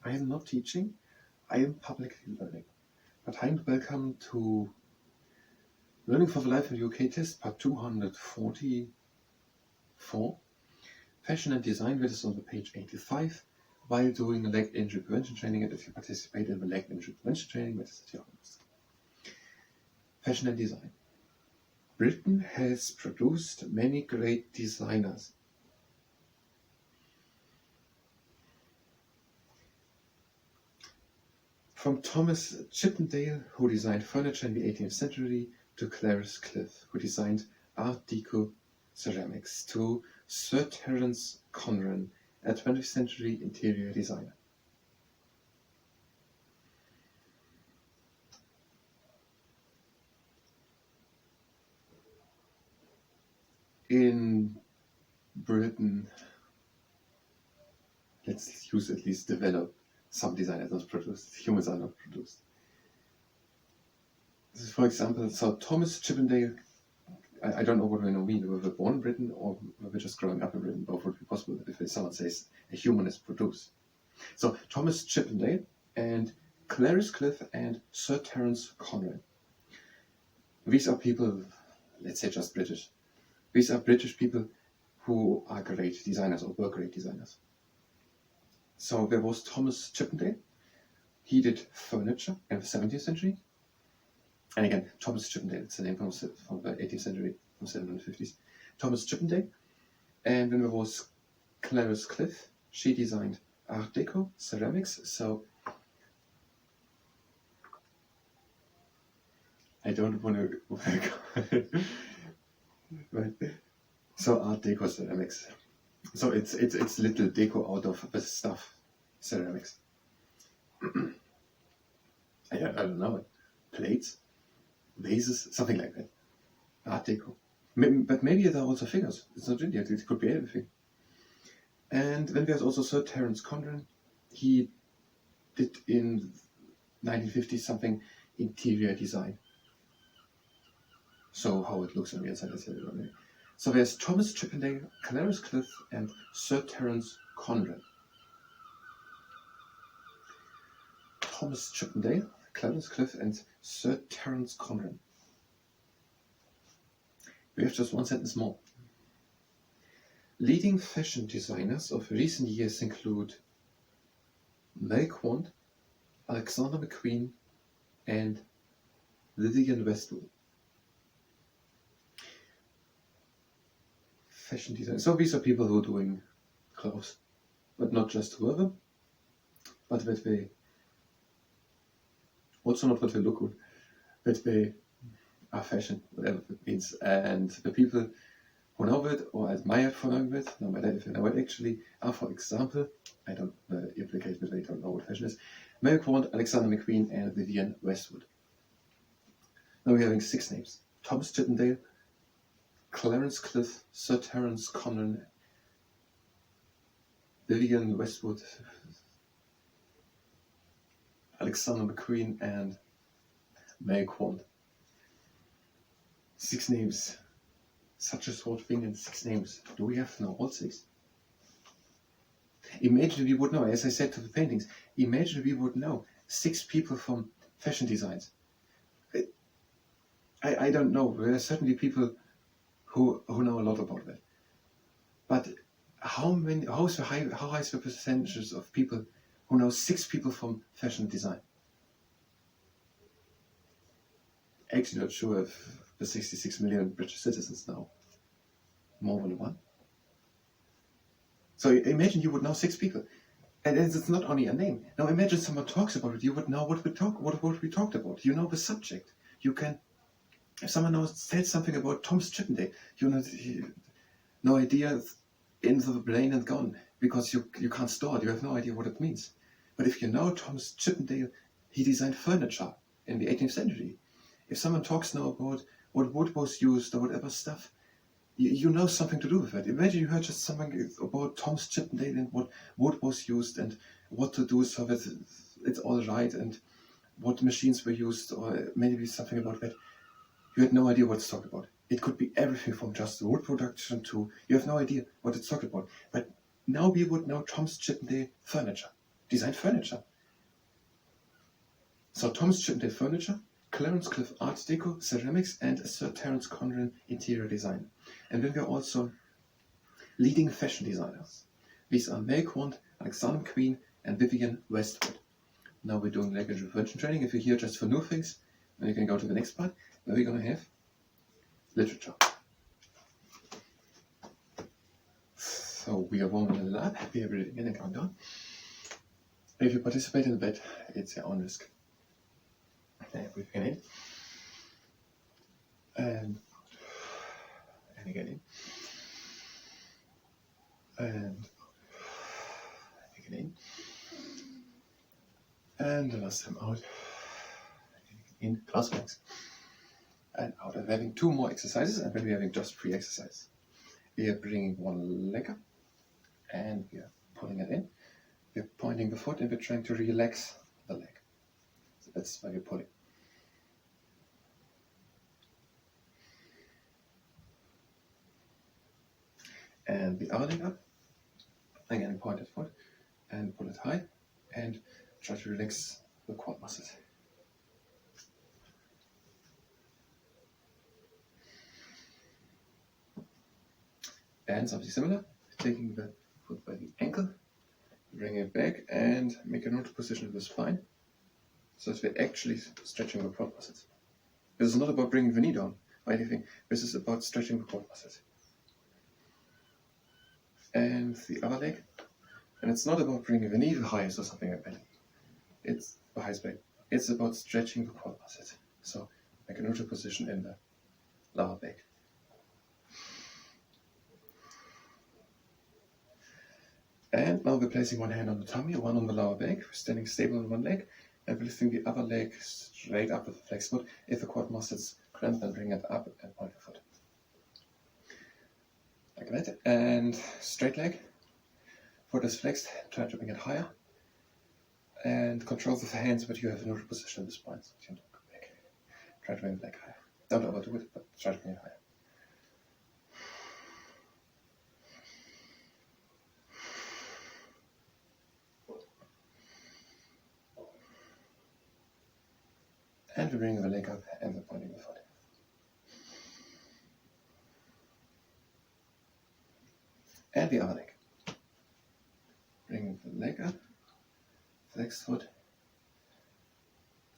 I am not teaching, I am publicly learning. But hi and welcome to Learning for the Life in the UK test, part 244. Fashion and design, that is on the page 85. While doing leg injury prevention training, and if you participate in the leg injury prevention training, that is at your own risk. Fashion and design. Britain has produced many great designers. From Thomas Chippendale, who designed furniture in the 18th century, to Clarence Cliff, who designed Art Deco ceramics, to Sir Terence Conran, a 20th century interior designer. In Britain, let's use at least develop, some designers not produced, humans are not produced. This is, for example, so Thomas Chippendale, I don't know what we mean, whether born in Britain or whether just growing up in Britain. Both would be possible if someone says a human is produced. So Thomas Chippendale and Clarence Cliff and Sir Terence Conran. These are people, let's say just British. These are British people who are great designers or were great designers. So there was Thomas Chippendale. He did furniture in the 17th century. And again, Thomas Chippendale, it's the name from the 18th century, from 1750s. Thomas Chippendale. And then there was Clarence Cliff. She designed Art Deco ceramics. So I don't want to. Right. So Art Deco ceramics. So it's little deco out of the stuff, ceramics. I don't know, plates, vases, something like that. Art Deco. But maybe there are also figures. It's not India. It could be everything. And then there's also Sir Terence Conran. He did in 1950 something interior design. So how it looks on the inside, I said it already. So there's Thomas Chippendale, Clarence Cliff, and Sir Terence Conran. Thomas Chippendale, Clarence Cliff, and Sir Terence Conran. We have just one sentence more. Leading fashion designers of recent years include Mel Quant, Alexander McQueen, and Vivienne Westwood. Fashion design. So these are people who are doing clothes, but not just to wear them, but that they also not that they look good, that they are fashion, whatever it means. And the people who know it or admire for knowing it, no matter if they know it actually, are, for example, I don't implicate that they don't know what fashion is, Mel Quant, Alexander McQueen, and Vivienne Westwood. Now we're having 6 names. Thomas Chippendale, Clarence Cliff, Sir Terence Conran, Vivienne Westwood, Alexander McQueen, and Mel Quant. 6 names. Such a short thing in 6 names. Do we have now all 6? Imagine we would know, as I said to the paintings, imagine we would know 6 people from fashion designs. I don't know. There are certainly people who know a lot about that. But how high is the percentages of people who know 6 people from fashion design? Actually not sure if the 66 million British citizens know more than one. So imagine you would know 6 people. And it's not only a name. Now imagine someone talks about it, you would know what we talked about. You know the subject. You can, if someone said something about Thomas Chippendale, you know, no idea, into the brain and gone, because you can't store it, you have no idea what it means. But if you know Thomas Chippendale, he designed furniture in the 18th century. If someone talks now about what wood was used or whatever stuff, you know something to do with it. Imagine you heard just something about Thomas Chippendale and what wood was used and what to do so that it's all right and what machines were used, or maybe something about that. You had no idea what it's talking about. It could be everything from just wood production to, you have no idea what it's talking about. But now we would know Thomas Chippendale furniture designed furniture. So Thomas Chippendale Furniture, Clarence Cliff Art Deco, Ceramics, and Sir Terence Conran Interior Design. And then we are also leading fashion designers. These are Mel Quant, Alexander McQueen, and Vivienne Westwood. Now we're doing language reversion training. If you're here just for new things, then you can go to the next part, where we're going to have literature. So we are warming it up, we are breathing in and counting down. If you participate in that, it's your own risk. Breathing in. And again in. And again in. And the last time out. In, close legs. And out. And we're having 2 more exercises, and then we're having just 3 exercises. We are bringing one leg up, and we are pulling it in. We're pointing the foot, and we're trying to relax the leg. So that's why we're pulling. And the other leg up. Again, point it foot, and pull it high, and try to relax the quad muscles. And something similar, taking the foot by the ankle, bring it back, and make a neutral position of the spine, so that we're actually stretching the quad muscles. This is not about bringing the knee down or anything, this is about stretching the quad muscles. And the other leg, and it's not about bringing the knee the highest or something like that. It's the highest back. It's about stretching the quad muscles. So make a neutral position in the lower back. And now we're placing one hand on the tummy, one on the lower back. We're standing stable on one leg, and we're lifting the other leg straight up with the flex foot. If the quad muscles cramp, then bring it up and point the foot. Like that. And straight leg. Foot is flexed, try to bring it higher. And control with the hands, but you have a neutral position in the spine. So you don't go back. Try to bring the leg higher. Don't overdo it, but try to bring it higher. And we bring the leg up and we're pointing the foot. And the other leg. Bring the leg up, flexed foot,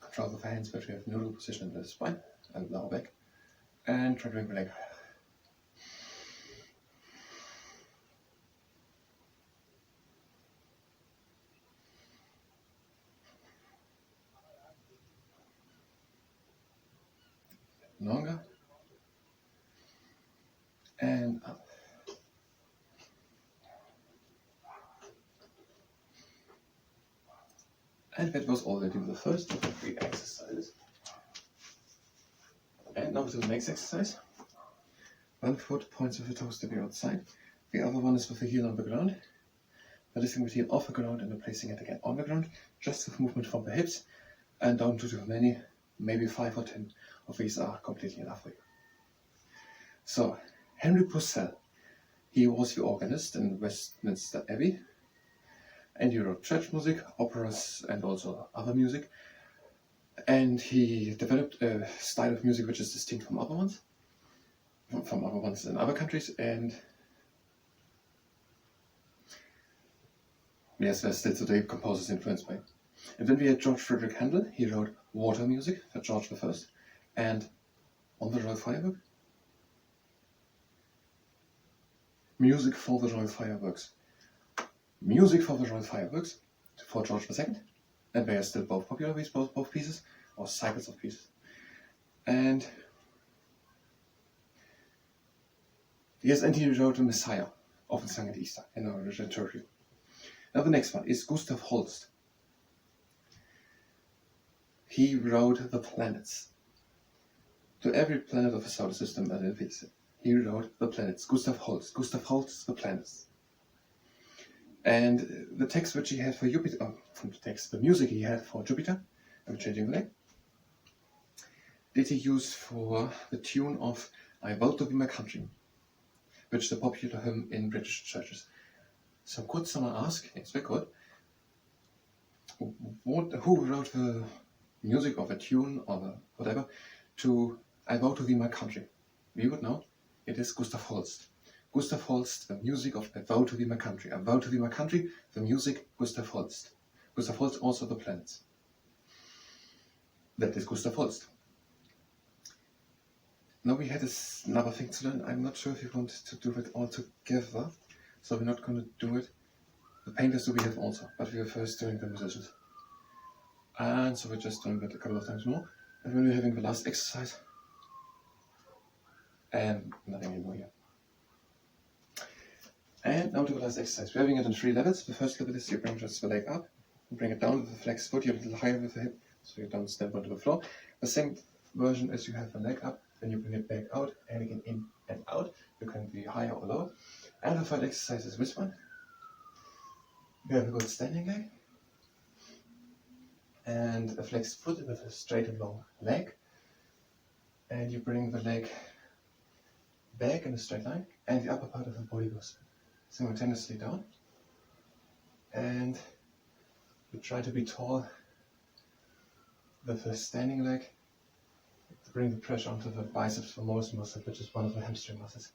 control with the hands, but we have neutral position in the spine and lower back, and try to bring the leg higher. Longer, and up. And that was already the first of the 3 exercises. And now to the next exercise. One foot points with the toes to the outside. The other one is with the heel on the ground. We're lifting the heel off the ground and replacing it again on the ground, just with movement from the hips and down to the many, maybe 5 or 10 of these are completely enough for you. So, Henry Purcell, he was the organist in Westminster Abbey, and he wrote church music, operas, and also other music. And he developed a style of music which is distinct from other ones in other countries. And yes, there's still today composers influenced by. And then we had George Frederick Handel. He wrote water music for George I, and on the Royal Firework, music for the Royal Fireworks. Music for the Royal Fireworks for George II, and they are still both popular with both pieces, or cycles of pieces. And yes, and he wrote the Messiah, often sung at Easter in our liturgy. Now the next one is Gustav Holst. He wrote the planets. To every planet of the solar system and in it, he wrote the planets. Gustav Holst, the planets. And the text which he had for Jupiter, the music he had for Jupiter, I'm changing the leg, did he use for the tune of I Vote to Be My Country, which is a popular hymn in British churches. So could someone ask, yes we could, who wrote the music of a tune or the whatever to I Vow to Thee My Country? We would know. It is Gustav Holst. Gustav Holst, the music of I Vow to Thee My Country. I Vow to Thee My Country, the music, Gustav Holst. Gustav Holst, also the planets. That is Gustav Holst. Now we had another thing to learn. I'm not sure if we want to do it all together, so we're not going to do it. The painters do we have also, but we are first doing the musicians. And so we're just doing it a couple of times more. And when we're having the last exercise, and nothing anymore here. And now to the last exercise. We're having it on 3 levels. The first level is you bring just the leg up, you bring it down with the flexed foot, you're a little higher with the hip, so you don't step onto the floor. The same version as you have the leg up, then you bring it back out, and again in and out. You can be higher or lower. And the third exercise is this one. You have a good standing leg, and a flexed foot with a straight and long leg. And you bring the leg back in a straight line, and the upper part of the body goes simultaneously down. And you try to be tall with the standing leg to bring the pressure onto the biceps femoris muscle, which is one of the hamstring muscles.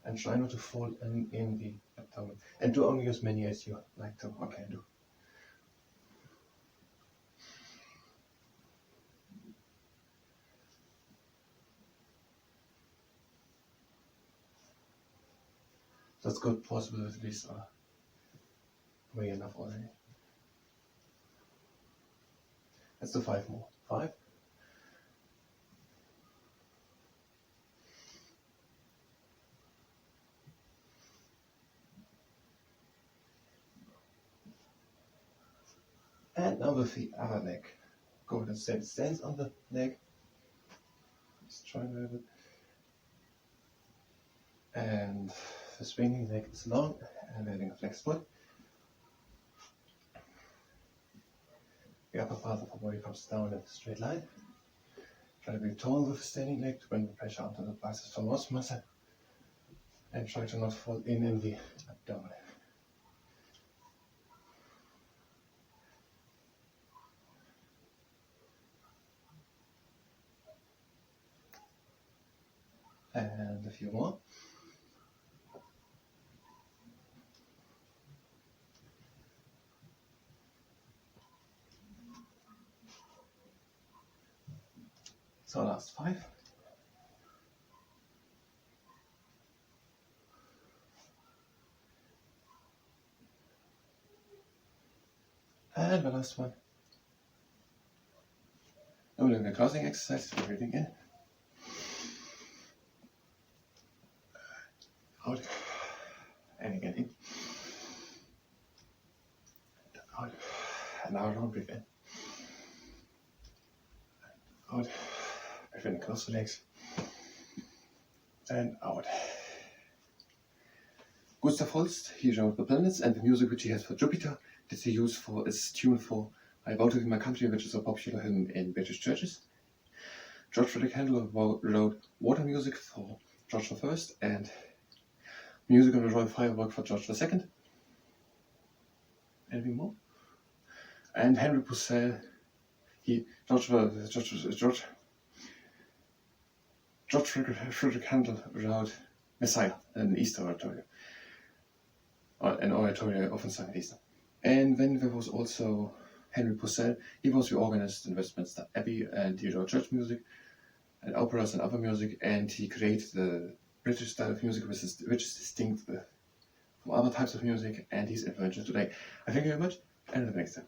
And try not to fall in the abdomen. And do only as many as you like to or can do. That's good possible at least way enough already. Let's do 5 more. 5. And now with the other leg. Go ahead and stands on the leg. Let's try a little bit. And the swinging leg is long and having a flexed foot. The upper part of the body comes down in a straight line. Try to be tall with the standing leg to bring the pressure onto the biceps femoris muscle. And try to not fall in the abdomen. And a few more. So last 5. And the last one. Now we're doing the closing exercise. We're breathing in. Out. And again in. And out. And now long breathe in. Out. Breathe in, close the legs. And out. Gustav Holst, he wrote the planets, and the music which he has for Jupiter that he used for his tune for I Vow to Thee My Country, which is a popular hymn in British churches. George Frederick Handel wrote water music for George I and music on the Royal Firework for George II. Anything more? And Henry Purcell, George Frederick Handel wrote Messiah, an Easter oratorio, or an oratorio often sung at Easter. And then there was also Henry Purcell. He was the organist in Westminster Abbey, and he wrote church music and operas and other music, and he created the British style of music which is distinct from other types of music, and he's influential today. I thank you very much, and until next time.